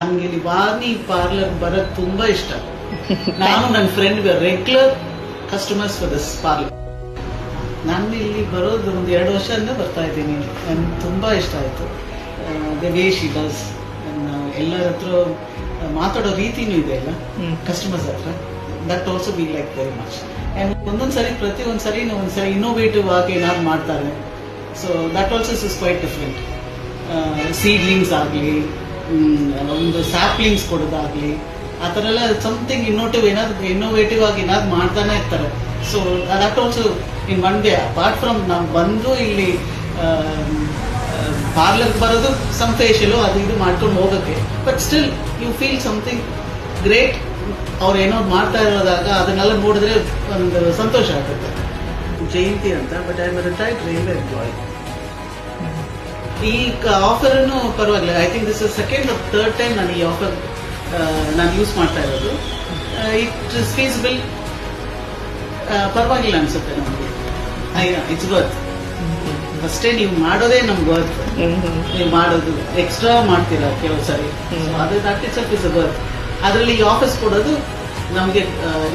ನನಗೆ ಇಲ್ಲಿ ವಾಣಿ ಪಾರ್ಲರ್ ಬರೋದು ತುಂಬಾ ಇಷ್ಟ. ನಾನು ನನ್ನ friend regular customers for this parlour. ನಾನು ಇಲ್ಲಿ ಬರೋದು ಒಂದು 2 ವರ್ಷದಿಂದ ಬರ್ತಾ ಇದ್ದೀನಿ. ನನಗೆ ತುಂಬಾ ಇಷ್ಟ ಆಯ್ತು. ದ ವೇ ಶಿ ಡಸ್, ಎಲ್ಲರ ಹತ್ರ ಮಾತಾಡೋ ರೀತಿನೂ ಇದೆ ಅಲ್ಲ ಕಸ್ಟಮರ್ಸ್ ಹತ್ರ. That also we like very much. And ಒಂದೊಂದ್ಸರಿ ಇನ್ನೋವೇಟಿವ್ ಆಗಿ ಏನಾದ್ರು ಮಾಡ್ತಾರೆ. So that also is quite different. Seedlings ಆಗಲಿ, ಒಂದು ಸ್ಯಾಪ್ಲಿಂಗ್ಸ್ ಕೊಡೋದಾಗ್ಲಿ, ಆ ಥರ ಎಲ್ಲ ಸಮಥಿಂಗ್ ಇನ್ನೋವೇಟಿವ್ ಆಗಿ ಏನಾದ್ರು ಮಾಡ್ತಾನೆ ಇರ್ತಾರೆ. So that also in one day, apart from ನಾವು ಬಂದು ಇಲ್ಲಿ ಪಾರ್ಲರ್ಗೆ ಬರೋದು ಸಮ್ ಫೇಶಿಯಲು ಅದು ಇದು ಮಾಡ್ಕೊಂಡು ಹೋಗೋಕ್ಕೆ, but still you feel something great. ಅವ್ರು ಏನೋ ಮಾಡ್ತಾ ಇರೋದಾಗ ಅದನ್ನೆಲ್ಲ ನೋಡಿದ್ರೆ ಒಂದು ಸಂತೋಷ ಆಗುತ್ತೆ. ಜಯಂತಿ ಅಂತ, but I am retired railway employee. ಈ ಆಫರನ್ನು ಪರವಾಗಿಲ್ಲ. I think this is second or third time ನಾನು ಈ ಆಫರ್ ನಾನು ಯೂಸ್ ಮಾಡ್ತಾ ಇರೋದು. ಇಟ್ ಇಸ್ ಫೀಸಿಬಲ್, ಪರವಾಗಿಲ್ಲ ಅನ್ಸುತ್ತೆ ನಮಗೆ. It's worth. ಫಸ್ಟೇ ನೀವು ಮಾಡೋದೇ ನಮ್ಗೆ ವರ್ತ್. ನೀವು ಮಾಡೋದು ಎಕ್ಸ್ಟ್ರಾ ಮಾಡ್ತೀರಾ ಕೆಲವು ಸರಿ, ಅದು ದಟ್ ಇಟ್ಸ್ ಇಸ್ ವರ್ತ್. ಅದರಲ್ಲಿ ಈ ಆಫರ್ಸ್ ಕೊಡೋದು ನಮಗೆ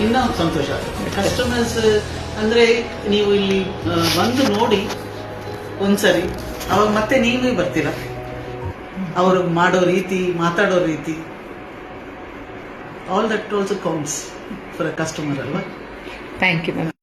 ಇನ್ನೂ ಸಂತೋಷ ಆಗುತ್ತೆ. ಕಸ್ಟಮರ್ಸ್ ಅಂದ್ರೆ ನೀವು ಇಲ್ಲಿ ಬಂದು ನೋಡಿ ಒಂದ್ಸರಿ, ಅವಾಗ ಮತ್ತೆ ನೀವೇ ಬರ್ತೀರಾ. ಅವರು ಮಾಡೋ ರೀತಿ, ಮಾತಾಡೋ ರೀತಿ, all that also counts for a customer ಅಲ್ವಾ. Thank you ma'am.